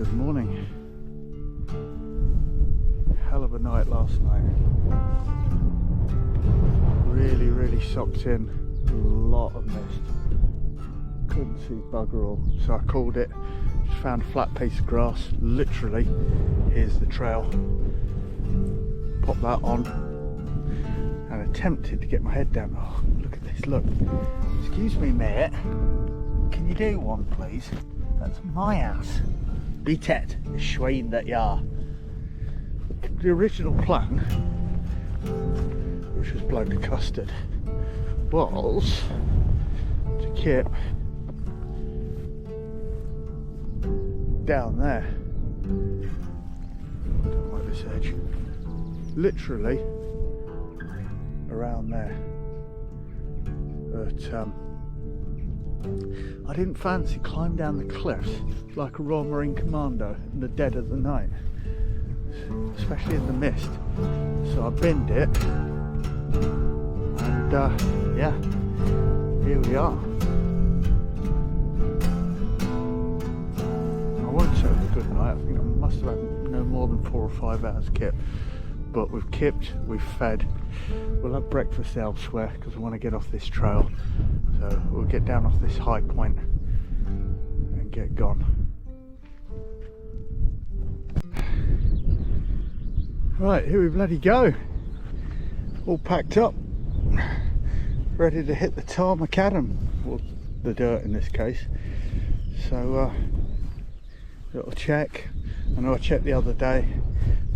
Good morning. Hell of a night last night. Really socked in. A lot of mist. Couldn't see bugger all. So I called it. Just found a flat piece of grass. Literally, here's the trail. Pop that on. And attempted to get my head down. Oh, look at this, look. Excuse me, mate. Can you do one, please? That's my house. Be tet, the schwein that you are. The original plan, which was blown to custard, was to keep down there. I don't like this edge. Literally around there. But I didn't fancy climb down the cliffs like a Royal Marine Commando in the dead of the night, especially in the mist. So I binned it, and yeah, here we are. I won't say it was a good night. I think I must have had no more than 4 or 5 hours kip, but we've kipped, we've fed. We'll have breakfast elsewhere because I want to get off this trail. So we'll get down off this high point and get gone. Right, here we bloody go. All packed up, ready to hit the tar macadam, or the dirt in this case. So little check. I know I checked the other day,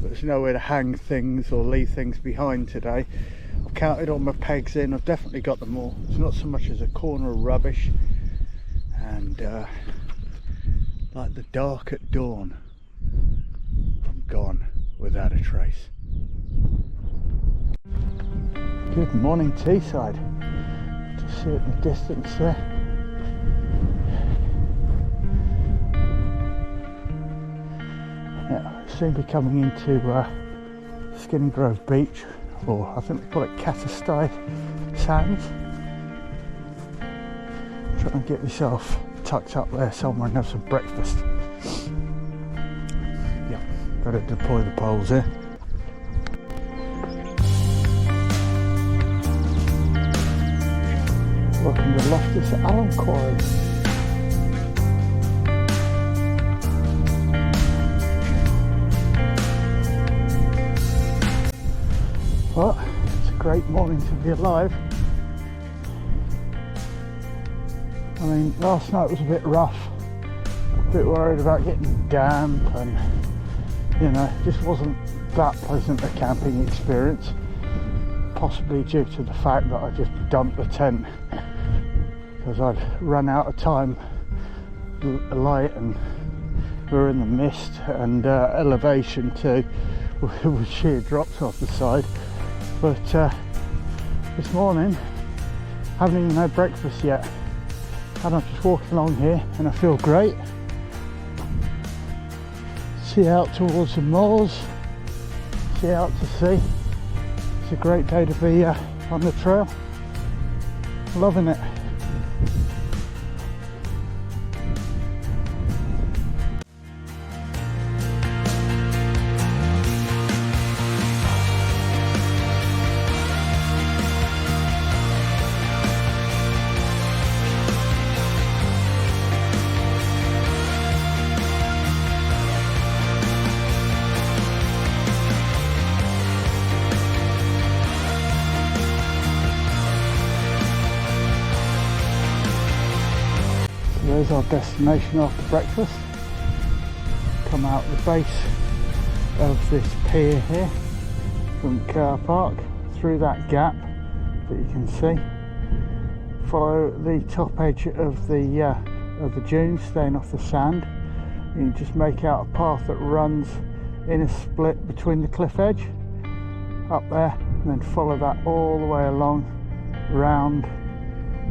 but there's nowhere to hang things or leave things behind today. I've counted all my pegs in, I've definitely got them all. It's not so much as a corner of rubbish. And like the dark at dawn, I'm gone without a trace. Good morning, Teesside. Just see it in the distance there. Yeah, we'll soon be coming into Skinny Grove Beach, or I think they call it Catastide Sands. Try and get myself tucked up there somewhere and have some breakfast. Yeah, gotta deploy the poles here. Welcome to Loftus Allen Quarry. Well, it's a great morning to be alive. I mean, last night was a bit rough, a bit worried about getting damp, and you know, just wasn't that pleasant a camping experience, possibly due to the fact that I just dumped the tent because I'd run out of time light, and we were in the mist, and elevation too, with sheer drops off the side. But this morning, haven't even had breakfast yet, and I'm just walking along here and I feel great. See out towards the moors, see out to sea. It's a great day to be on the trail. Loving it. There's our destination after breakfast. Come out the base of this pier here from the car park, through that gap that you can see. Follow the top edge of the dunes, staying off the sand. You can just make out a path that runs in a split between the cliff edge up there, and then follow that all the way along, round.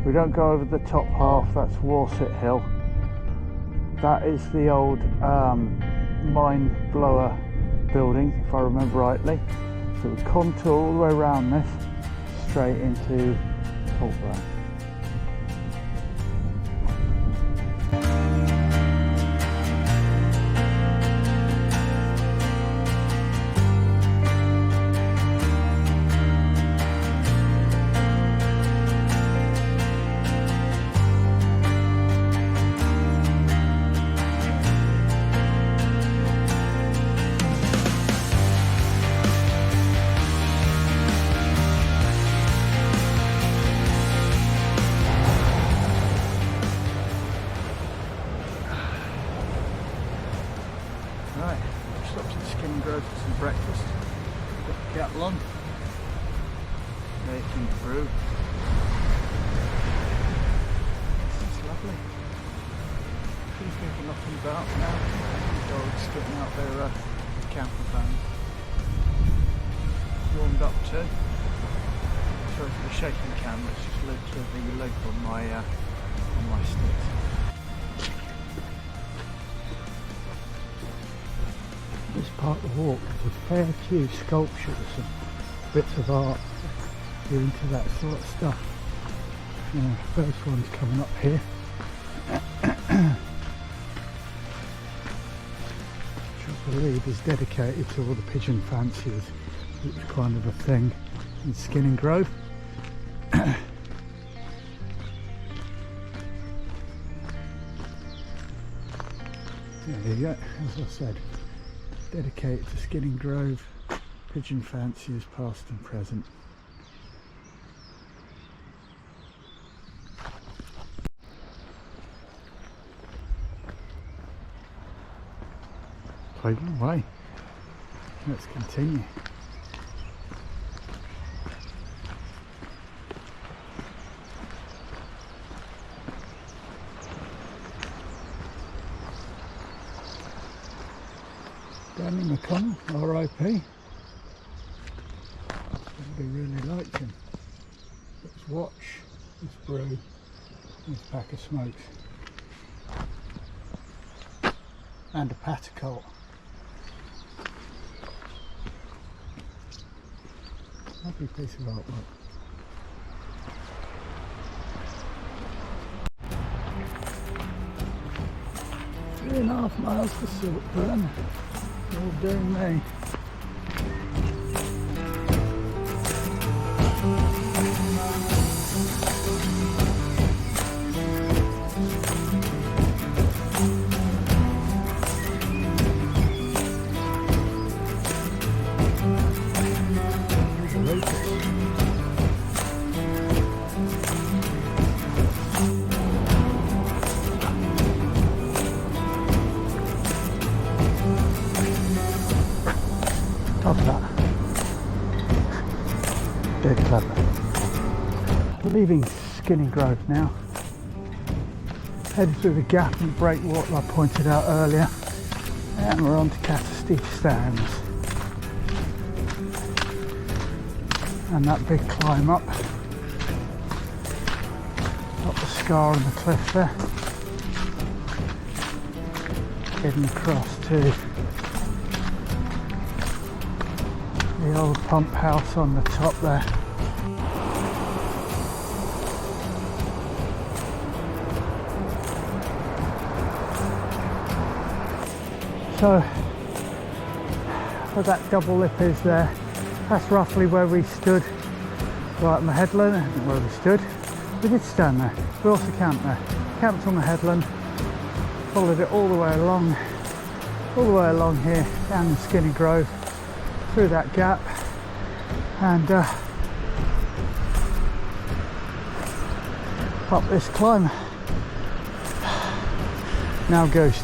We don't go over the top half, that's Warset Hill. That is the old mine blower building, if I remember rightly. So we contour all the way around this, straight into Saltburn. breakfast. Got the kettle on, making brew. It's lovely. Few people knocking about now. Dogs getting out their camper van. Warmed up too. Sorry for the shaking camera, it's just led to the leg on my sticks. This part of the walk is a fair few sculptures and bits of art. If you're into that sort of stuff. First one's coming up here. Which I believe is dedicated to all the pigeon fanciers. It was kind of a thing in Skinning Grove. There you go, as I said, dedicated to Skinning Grove, pigeon fanciers past and present. Plugging away. Let's continue. Danny McConnell, R.I.P. Somebody really liked him. Let's watch this brew, this pack of smokes. And a Paticole. Lovely piece of artwork. 3.5 miles to Siltburn. All doing me. Top of that. Dead clever. Leaving Skinning Grove now. Headed through the gap and the breakwater I pointed out earlier. And we're on to Cosy Stands. And that big climb up the scar on the cliff there. Heading across to the old pump house on the top there. So where that double lip is there, that's roughly where we stood, right on the headland. Where we stood, we did stand there. We also camped there. Camped on the headland, followed it all the way along here, down in Skinning Grove, through that gap, and up this climb. Now Ghost.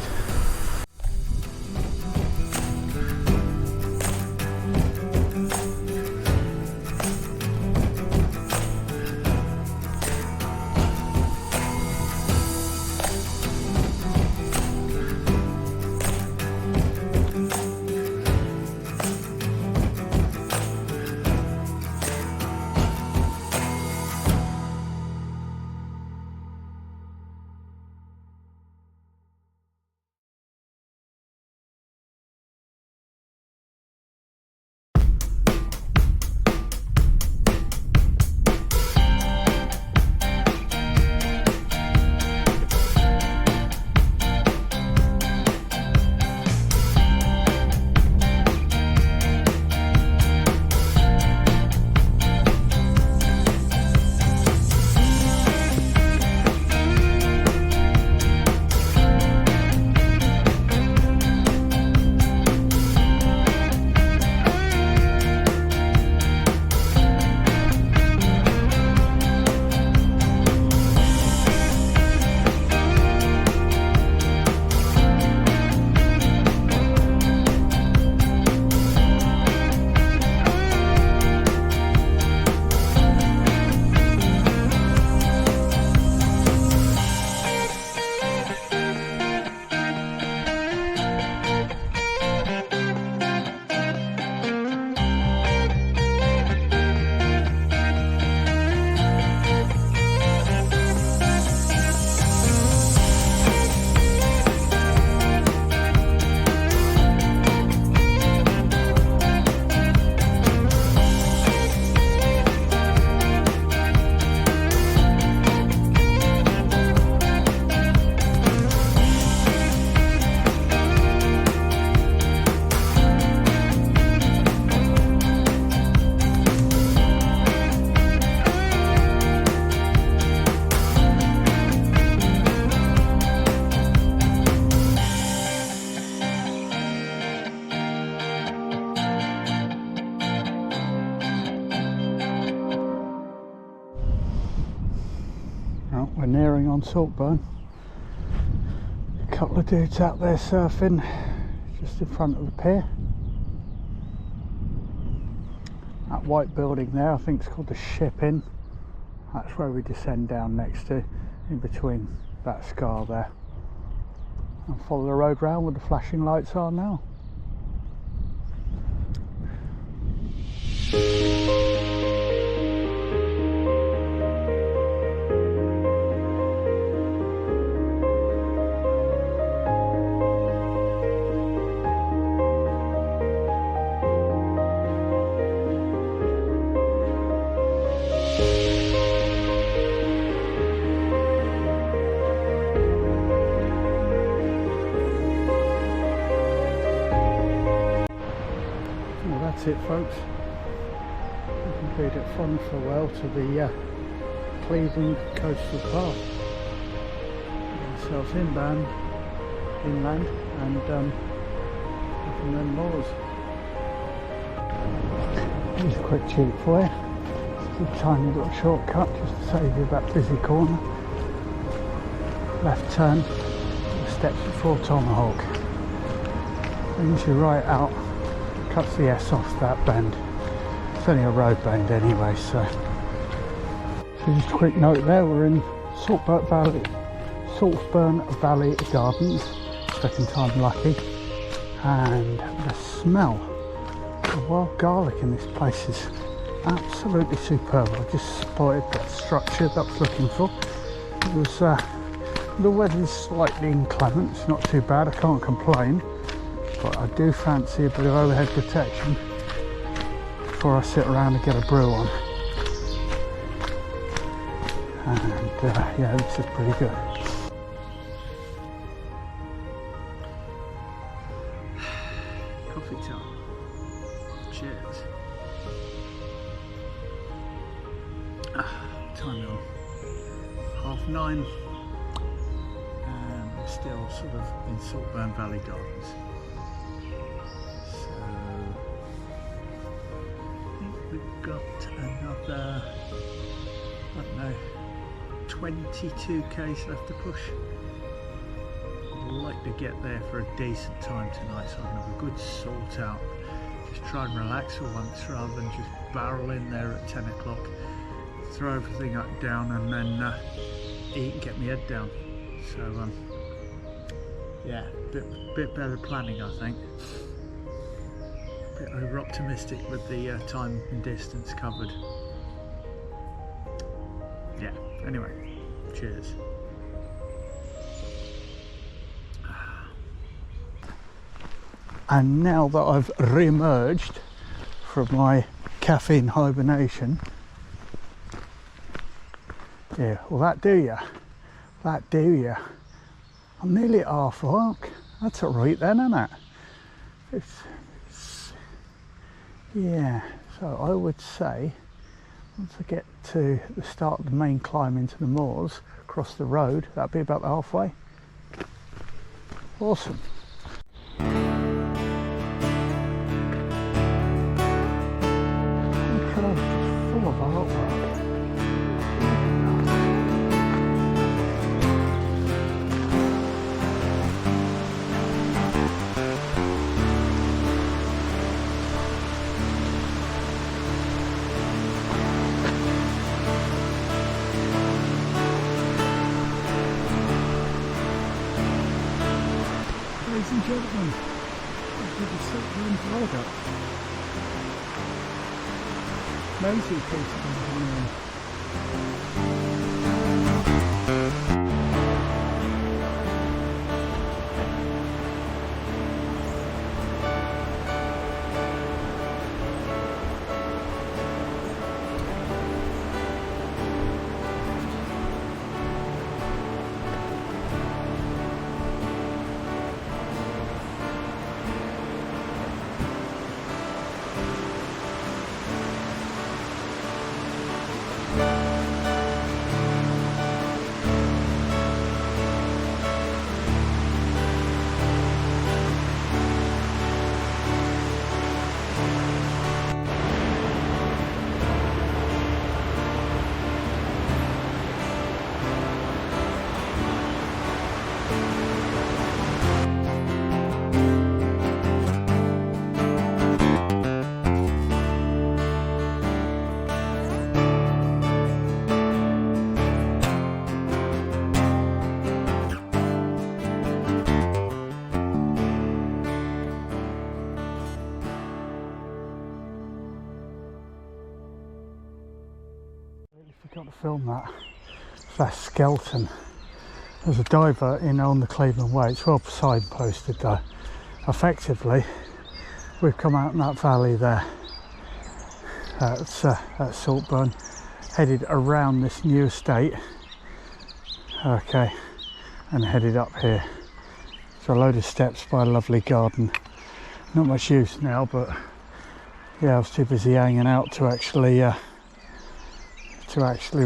Well, we're nearing on Saltburn. A couple of dudes out there surfing just in front of the pier. That white building there, I think it's called the Ship Inn. That's where we descend down next to, in between that scar there. And follow the road round where the flashing lights are now. That's it, folks. We can bid it fond farewell to the Cleveland coastal path. Get ourselves inland and from them moors. Here's a quick cheat for you. Just a tiny little shortcut just to save you that busy corner. Left turn, the steps before Tomahawk. Brings you right out. Cuts the S off that bend. It's only a road bend anyway, so just a quick note there, we're in Saltburn Valley Gardens, second time lucky, and the smell of wild garlic in this place is absolutely superb. I just spotted that structure that I was looking for. It was the weather's slightly inclement, it's not too bad, I can't complain. But I do fancy a bit of overhead protection before I sit around and get a brew on. And yeah, this is pretty good. Coffee time. Cheers. Time on 9:30, and we're still sort of in Saltburn Valley Gardens. We've got another, I don't know, 22 k's left to push. I'd like to get there for a decent time tonight so I can have a good sort out. Just try and relax for once rather than just barrel in there at 10 o'clock, throw everything up down and then eat and get my head down. So yeah, bit better planning, I think. Bit over optimistic with the time and distance covered. Yeah, anyway, cheers. And now that I've re-emerged from my caffeine hibernation, yeah, well that do ya. I'm nearly at half mark. That's alright then, isn't it? It's yeah, so I would say once I get to the start of the main climb into the moors, across the road, that'd be about halfway. Awesome. Full of artwork. Ladies and gentlemen, this is the Saltburn Viaduct. Amazing piece of engineering. film that skeleton. There's a diver in on the Cleveland Way. It's well signposted though. Effectively, we've come out in that valley there. At Saltburn, headed around this new estate. Okay, and headed up here. So a load of steps by a lovely garden. Not much use now, but yeah, I was too busy hanging out to actually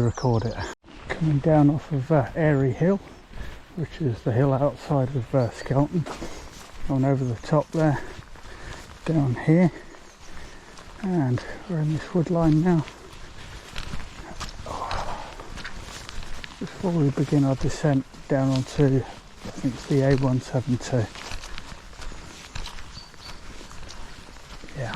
record it. Coming down off of Airy Hill, which is the hill outside of Skelton. On over the top there, down here, and we're in this wood line now. Before we begin our descent down onto, I think it's the A172. Yeah.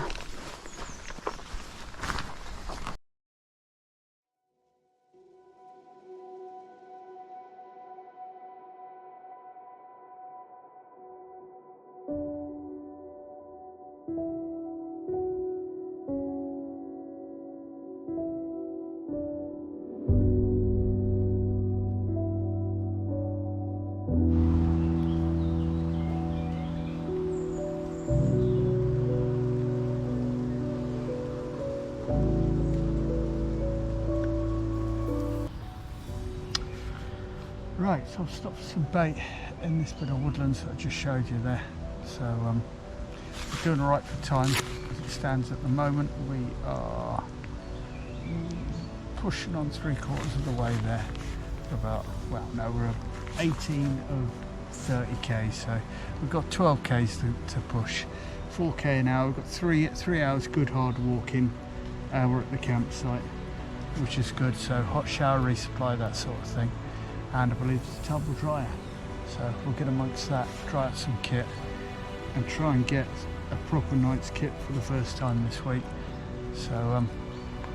Right, so I've stopped for some bait in this bit of woodlands that I just showed you there. So we're doing alright for time as it stands at the moment. We are pushing on 3/4 of the way there. About, well, no, we're 18 of 30k, so we've got 12k's to push. 4k an hour. We've got three hours good hard walking. We're at the campsite, which is good. So hot shower, resupply, that sort of thing. And I believe it's a tumble dryer, so we'll get amongst that, try out some kit and try and get a proper night's kit for the first time this week, so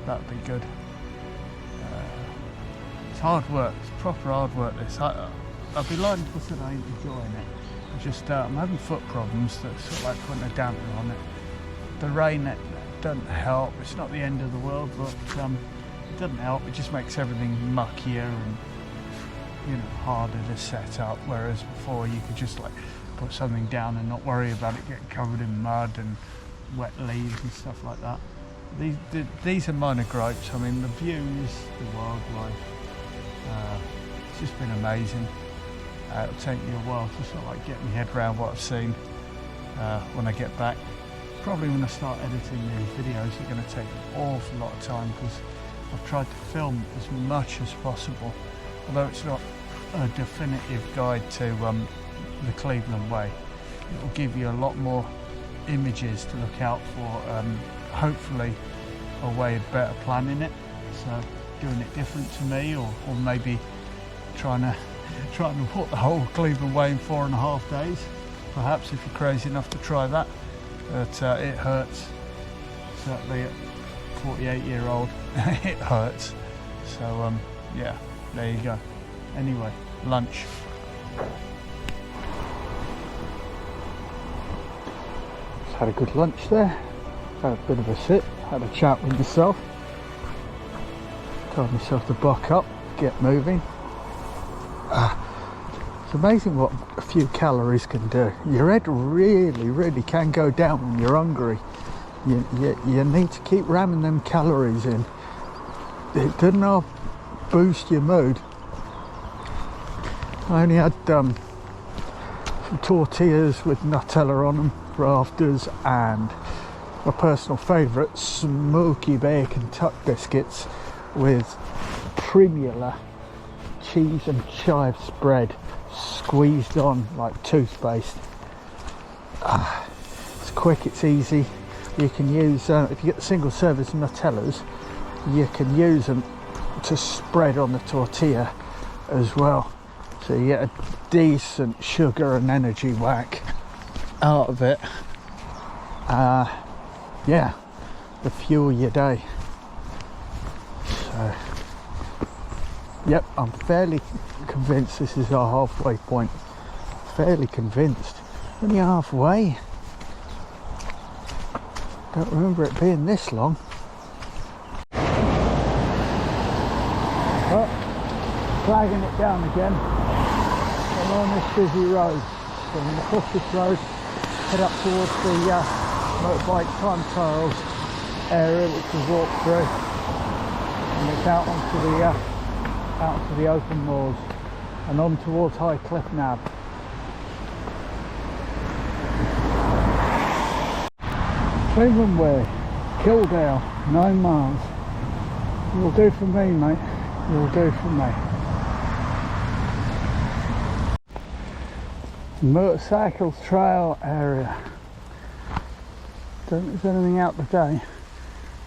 that'd be good. It's hard work, it's proper hard work this. I'd be lying if I said I ain't enjoying it. I just I'm having foot problems that sort of like putting a damper on it. The rain, it doesn't help. It's not the end of the world, but it doesn't help. It just makes everything muckier and, you know, harder to set up, whereas before you could just like put something down and not worry about it getting covered in mud and wet leaves and stuff like that. These are minor gripes. I mean, the views, the wildlife, it's just been amazing. It'll take me a while to sort of like get my head around what I've seen when I get back. Probably when I start editing these videos, it's going to take an awful lot of time because I've tried to film as much as possible, although it's not a definitive guide to the Cleveland Way. It will give you a lot more images to look out for, hopefully a way of better planning it, so doing it different to me, or maybe trying to walk the whole Cleveland Way in 4.5 days, perhaps, if you're crazy enough to try that. But it hurts, certainly at 48-year-old, it hurts. So yeah, there you go. Anyway, lunch. Just had a good lunch there, had a bit of a sit, had a chat with myself, told myself to buck up, get moving. It's amazing what a few calories can do. Your head really can go down when you're hungry. You need to keep ramming them calories in. It doesn't all boost your mood. I only had some tortillas with Nutella on them for afters, and my personal favourite, smoky bacon tuck biscuits with Primula cheese and chive spread squeezed on like toothpaste. It's quick, it's easy. You can use, if you get the single service Nutellas, you can use them to spread on the tortilla as well. So you get a decent sugar and energy whack out of it. Yeah, to fuel your day. So, yep, I'm fairly convinced this is our halfway point. Fairly convinced. Only halfway. Don't remember it being this long. flagging it down again. I'm on this busy road, so I'm going to cross this road, head up towards the motorbike time trials area, which we've walked through, and it's out onto the open moors and on towards High Cliff Nab. Cleveland Way, Kildale, 9 miles. You'll do for me, mate. You'll do for me. Motorcycle trail area. Don't think there's anything out today.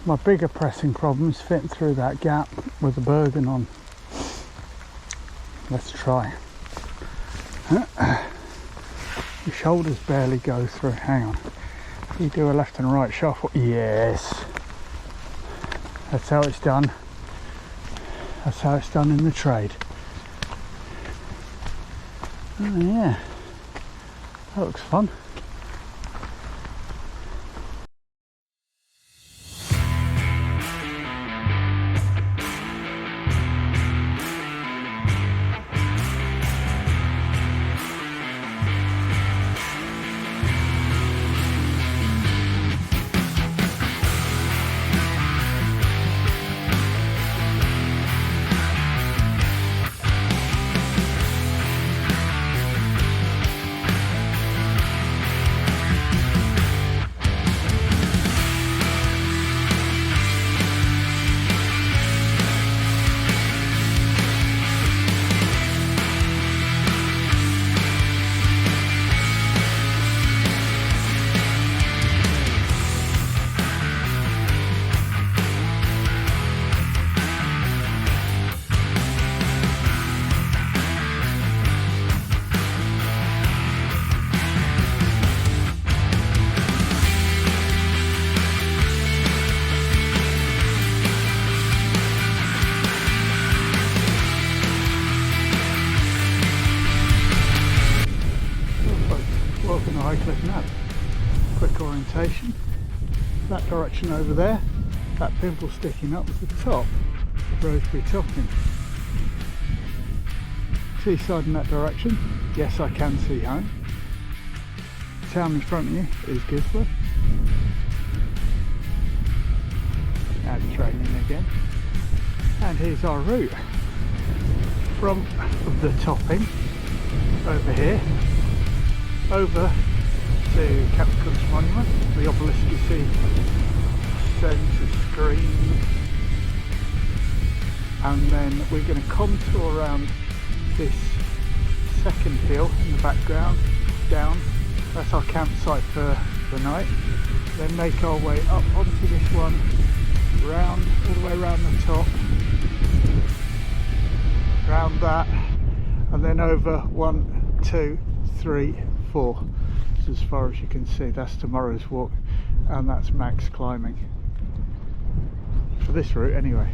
My bigger pressing problem is fitting through that gap with the Bergen on. Let's try. Your shoulders barely go through. Hang on. You do a left and right shuffle. Yes. That's how it's done. That's how it's done in the trade. Oh yeah. That looks fun. Quick orientation. That direction over there, that pimple sticking up was the top of Roseberry Topping. Seaside in that direction, yes I can see home. The town in front of you is Gisborne. Now it's raining again. And here's our route from the Topping over here, over to Captain Cook's Monument. The obelisk you see sends a screen, and then we're going to contour around this second hill in the background down. That's our campsite for the night. Then make our way up onto this one, round all the way around the top, round that, and then over 1, 2, 3, 4. As far as you can see, that's tomorrow's walk, and that's max climbing for this route anyway.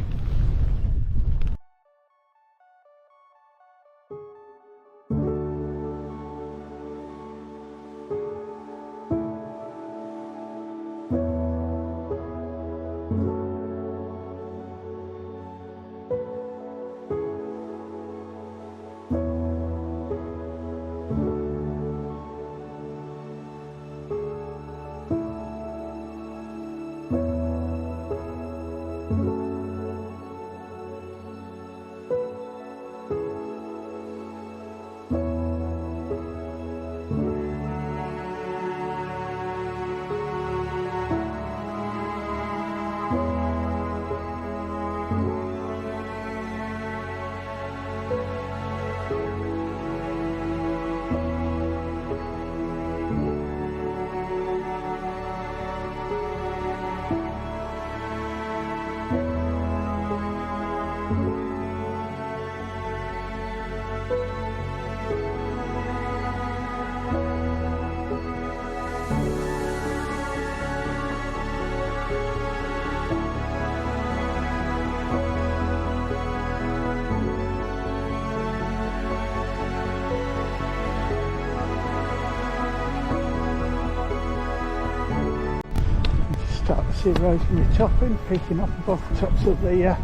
Start to see Roseberry Topping peeking up above the tops of the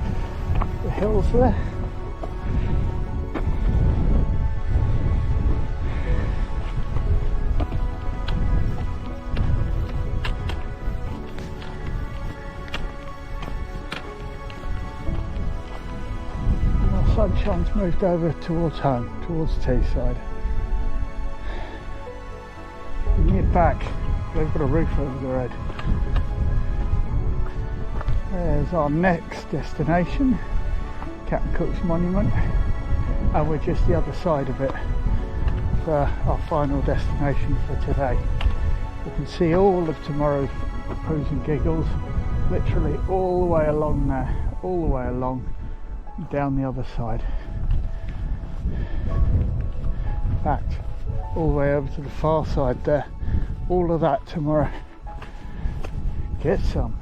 hills there. sunshine's moved over towards home, towards Teesside. Near back, they've got a roof over their head. There's our next destination, Captain Cook's Monument, and we're just the other side of it for our final destination for today. You can see all of tomorrow's Poos and Giggles, literally all the way along there, all the way along, down the other side. In fact, all the way over to the far side there. All of that tomorrow. Get some.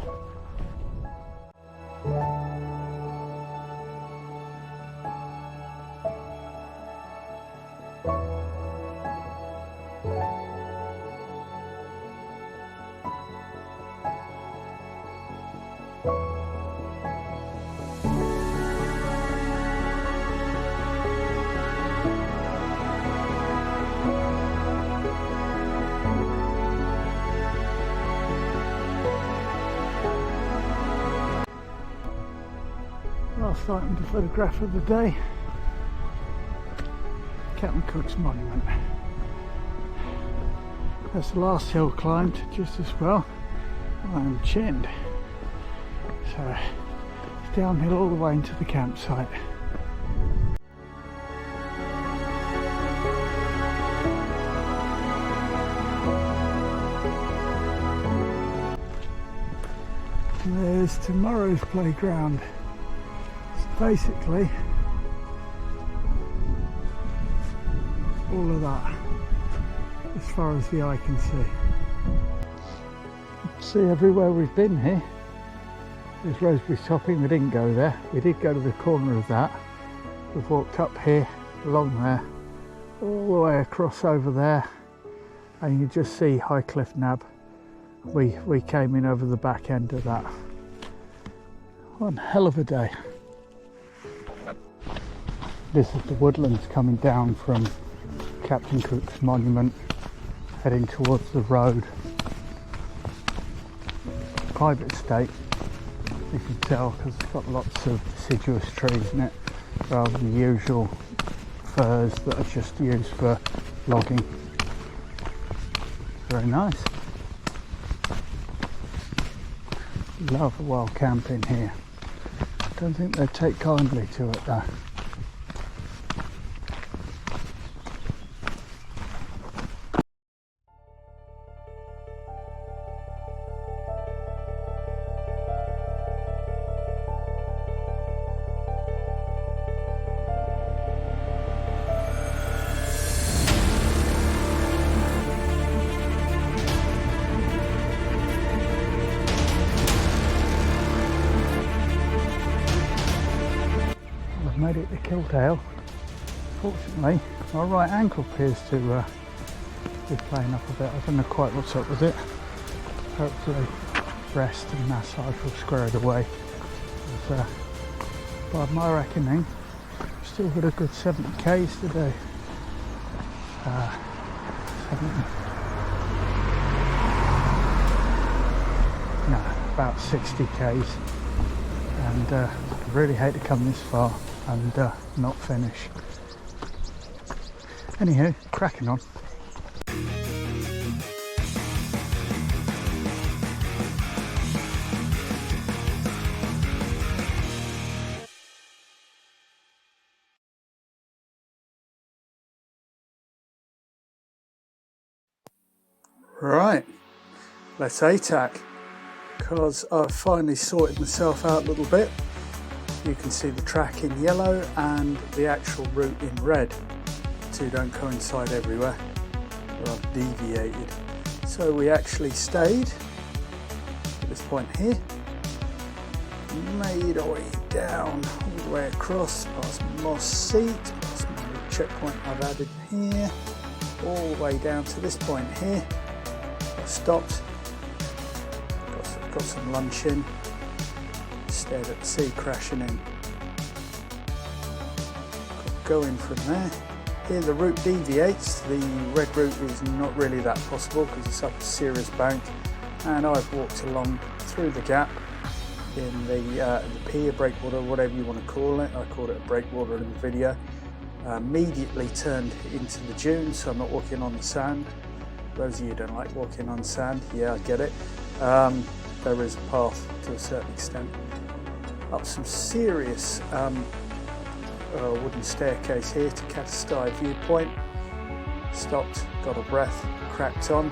Last item to photograph of the day, Captain Cook's Monument. That's the last hill climbed just as well. I am chinned. So it's downhill all the way into the campsite. And there's tomorrow's playground. Basically all of that as far as the eye can see. See everywhere we've been here. There's Roseberry Topping, we didn't go there. We did go to the corner of that. We've walked up here, along there, all the way across over there, and you just see Highcliffe Nab. We came in over the back end of that. One hell of a day. This is the woodlands coming down from Captain Cook's Monument, heading towards the road. Private estate, you can tell, because it's got lots of deciduous trees in it, rather than the usual firs that are just used for logging. Very nice. Love a wild camping here. Don't think they'd take kindly to it though. Made it to Kildale. Fortunately, my right ankle appears to be playing up a bit. I don't know quite what's up with it. Hopefully, rest and massage will square it away. But, by my reckoning, I've still got a good 70 k's to do. 70, about 60 k's, and I really hate to come this far and not finish. Anywho, cracking on. Right, let's ATAC, because I've finally sorted myself out a little bit. You can see the track in yellow and the actual route in red. The two don't coincide everywhere, but I've deviated. So we actually stayed at this point here, made our way down all the way across past Moss Seat, past my checkpoint I've added here, all the way down to this point here. I stopped, got some lunch in, stared at the sea crashing in. Going from there. Here the route deviates. The red route is not really that possible because it's up a serious bank, and I've walked along through the gap in the pier, breakwater, whatever you want to call it. I called it a breakwater in the video. Immediately turned into the dunes, so I'm not walking on the sand. Those of you who don't like walking on sand, yeah, I get it. There is a path to a certain extent. Up some serious wooden staircase here to Cosy viewpoint. Stopped, got a breath, cracked on.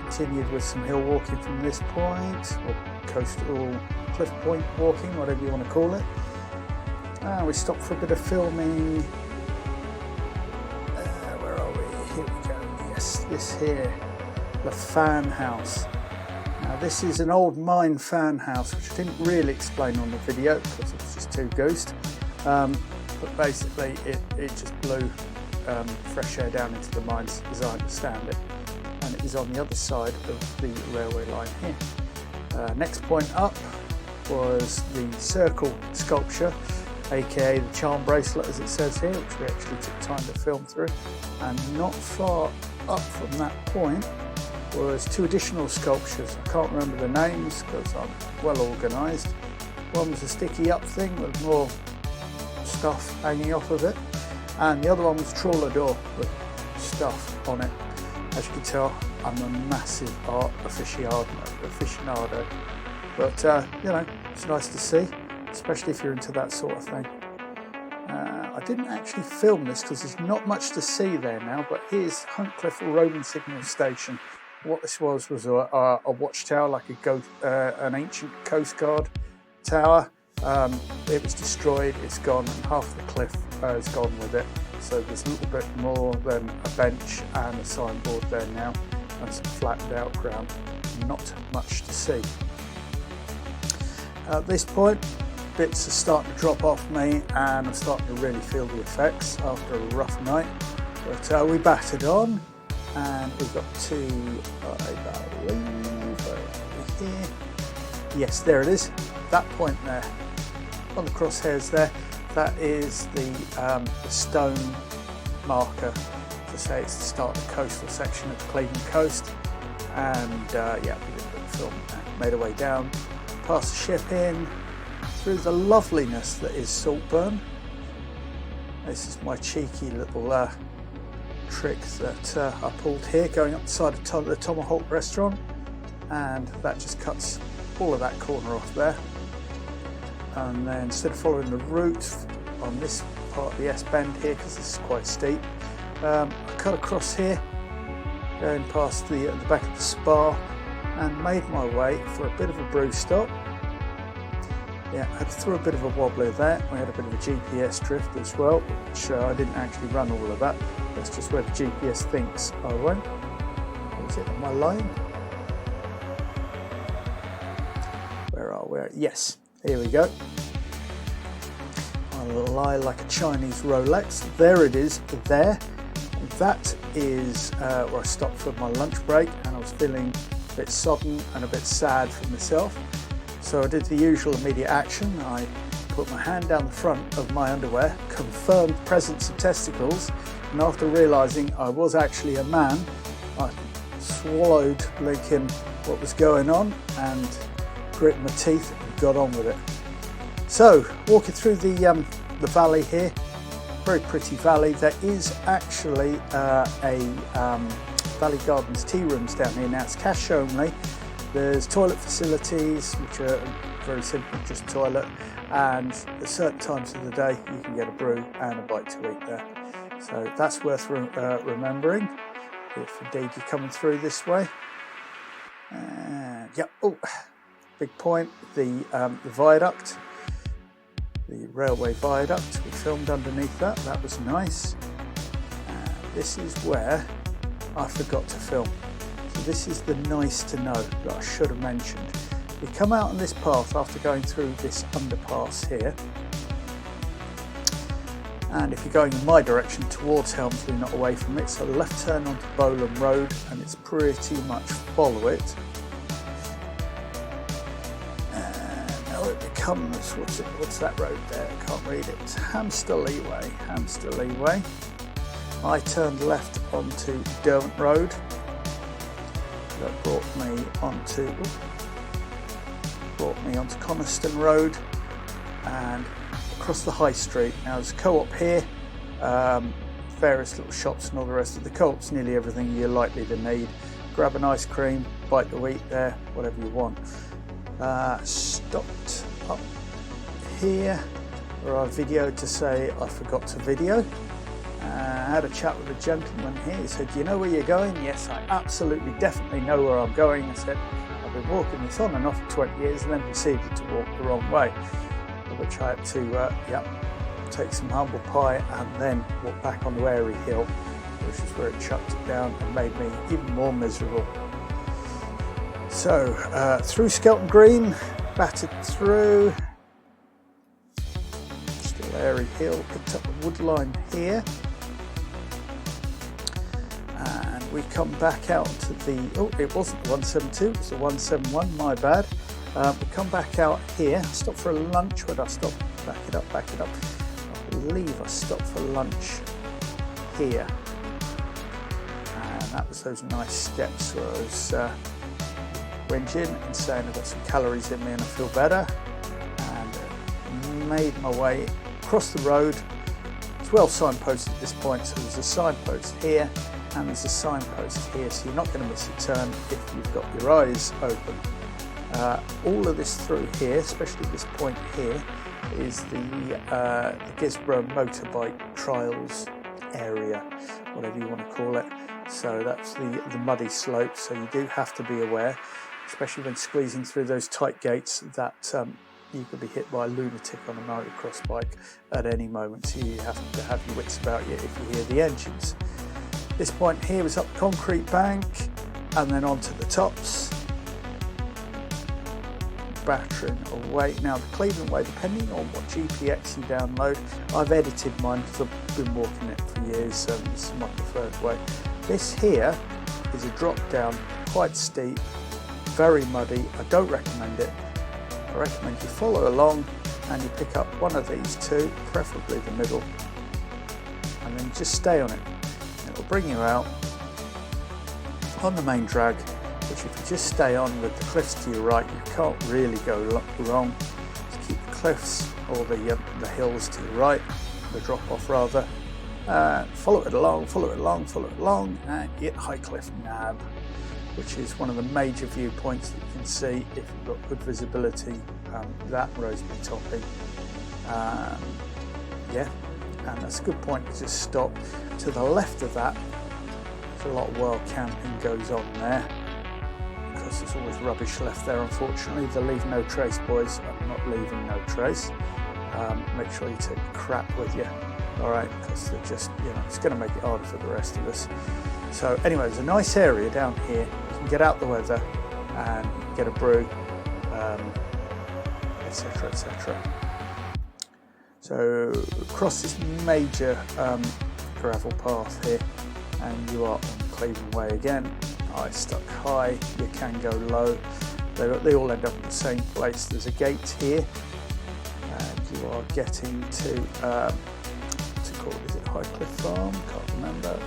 Continued with some hill walking from this point, or coastal cliff point walking, whatever you want to call it. We stopped for a bit of filming. Where are we? Here we go. Yes, this here, the fan house. Now this is an old mine fan house, which I didn't really explain on the video because it was just too goosed. But basically it just blew fresh air down into the mines as I understand it. And it is on the other side of the railway line here. Next point up was the circle sculpture, aka the charm bracelet as it says here, which we actually took time to film through. And not far up from that point was two additional sculptures. I can't remember the names because I'm well organised. One was a sticky up thing with more stuff hanging off of it, and the other one was trawler door with stuff on it. As you can tell, I'm a massive art aficionado, but you know, it's nice to see, especially if you're into that sort of thing. I didn't actually film this because there's not much to see there now, but here's Huntcliffe Roman Signal Station. What this was a watchtower, like an ancient Coast Guard tower. It was destroyed, it's gone, and half the cliff is gone with it. So there's a little bit more than a bench and a signboard there now, and some flattened out ground. Not much to see. At this point, bits are starting to drop off me, and I'm starting to really feel the effects after a rough night. But we battered on, and we've got to, I believe, over here. Yes, there it is. That point there, on the crosshairs there, that is the stone marker to say it's the start of the coastal section of the Cleveland coast. And yeah, we did a bit of filming there. Made our way down, past the ship in, through the loveliness that is Saltburn. This is my cheeky little trick that I pulled here, going up the side of the Tomahawk restaurant, and that just cuts all of that corner off there. And then instead of following the route on this part of the S bend here, because this is quite steep, I cut across here, going past the back of the spa, and made my way for a bit of a brew stop. Yeah, I had to throw a bit of a wobbler there. I had a bit of a GPS drift as well, which I didn't actually run all of that. That's just where the GPS thinks I went. Is it on my line? Where are we? Yes, here we go. I lie like a Chinese Rolex. There it is, there. That is where I stopped for my lunch break, and I was feeling a bit sodden and a bit sad for myself. So I did the usual immediate action. I put my hand down the front of my underwear, confirmed presence of testicles, and after realising I was actually a man, I swallowed blinking what was going on and grit my teeth and got on with it. So walking through the valley here, very pretty valley. There is actually Valley Gardens tea rooms down here. Now it's cash only. There's toilet facilities, which are very simple, just toilet, and at certain times of the day you can get a brew and a bite to eat there. So that's worth remembering if indeed you're coming through this way. And yeah, oh, big point, the viaduct, the railway viaduct. We filmed underneath that. That was nice. And this is where I forgot to film. So this is the nice to know that I should have mentioned. We come out on this path after going through this underpass here, and if you're going in my direction towards Helmsley, not away from it, so left turn onto Bowland Road, and it's pretty much follow it. And now it becomes, what's that road there? I can't read it. Hamsterley Way. I turned left onto Derwent Road. That brought me onto brought me onto Coniston Road and across the high street. Now there's a co-op here, various little shops and all the rest of the co-op's nearly everything you're likely to need. Grab an ice cream, bite to eat there, whatever you want. Stopped up here where I videoed to say I forgot to video. I had a chat with a gentleman here. He said, "Do you know where you're going?" Yes, I absolutely definitely know where I'm going. I said, "I've been walking this on and off for 20 years and then proceeded to walk the wrong way," which I had to take some humble pie and then walk back on the Airy Hill, which is where it chucked it down and made me even more miserable. So through Skelton Green, battered through, still Airy Hill, picked up the wood line here, and we come back out to the, oh, it wasn't the 172, it was the 171, my bad. We come back out here, stop for a lunch. Where did I stop? Back it up. I believe I stopped for lunch here, and that was those nice steps where I was whinging and saying I've got some calories in me and I feel better, and made my way across the road. It's well signposted at this point, so there's a signpost here and there's a signpost here, so you're not going to miss a turn if you've got your eyes open. All of this through here, especially this point here, is the Gisborough motorbike trials area, whatever you want to call it. So that's the muddy slope, so you do have to be aware, especially when squeezing through those tight gates, that you could be hit by a lunatic on a motocross bike at any moment, so you have to have your wits about you if you hear the engines. This point here is up concrete bank and then onto the tops, battering away. Now the Cleveland way, depending on what GPX you download, I've edited mine because I've been walking it for years, so this is my preferred way. This here is a drop down, quite steep, very muddy. I don't recommend it. I recommend you follow along and you pick up one of these two, preferably the middle, and then just stay on it. It'll bring you out on the main drag, which if you just stay on with the cliffs to your right, you can't really go wrong. Just keep the cliffs or the hills to your right, the drop off rather. Follow it along, and you hit Highcliffe Nab, which is one of the major viewpoints that you can see if you've got good visibility. That Rosebery topping, and that's a good point to just stop. To the left of that, there's a lot of wild camping goes on there, because there's always rubbish left there, unfortunately. The leave no trace boys are not leaving no trace. Make sure you take your crap with you, alright, because they're just, it's going to make it harder for the rest of us. So anyway, there's a nice area down here. You can get out the weather and get a brew, etc, etc. So across this major gravel path here, and you are on Cleveland Way again. I stuck high, you can go low. They all end up in the same place. There's a gate here, and you are getting to what's it called? Is it Highcliffe Farm? Can't remember.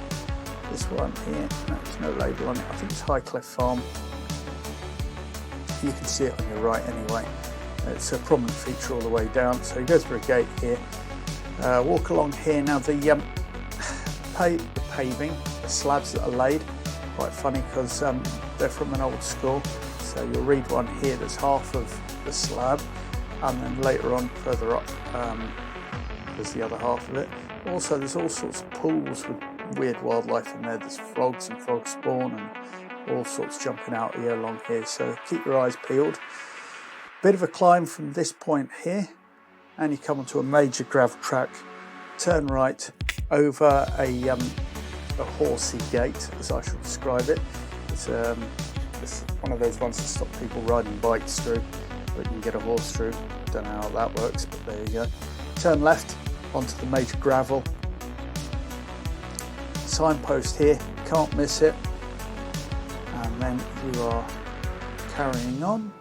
This one here. No, there's no label on it. I think it's Highcliffe Farm. You can see it on your right anyway. It's a prominent feature all the way down. So you go through a gate here, walk along here. Now the paving, the slabs that are laid, quite funny because they're from an old school. So you'll read one here that's half of the slab, and then later on further up there's the other half of it. Also there's all sorts of pools with weird wildlife in there. There's frogs and frog spawn and all sorts jumping out here along here, so keep your eyes peeled. Bit of a climb from this point here, and you come onto a major gravel track, turn right over a horsey gate, as I should describe it. It's one of those ones that stop people riding bikes through, but you can get a horse through. Don't know how that works, but there you go. Turn left onto the major gravel. Signpost here, can't miss it. And then you are carrying on,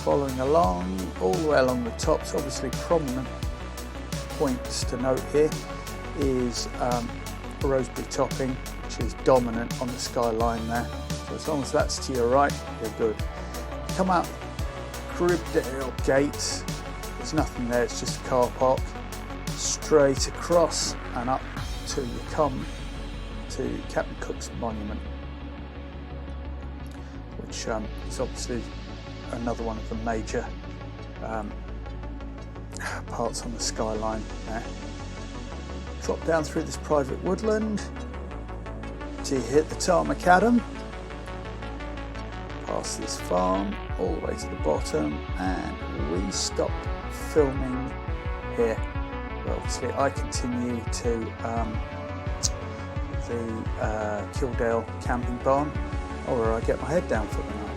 following along, all the way along the tops. Obviously prominent points to note here is Rosebery topping, which is dominant on the skyline there. So as long as that's to your right, you're good. Come out Cribdale Gate. There's nothing there, it's just a car park. Straight across and up till you come to Captain Cook's Monument, which is obviously another one of the major parts on the skyline there. Drop down through this private woodland till you hit the Tarmac Adam, past this farm all the way to the bottom, and we stop filming here. But obviously I continue to the Kildale camping barn, or where I get my head down for the night.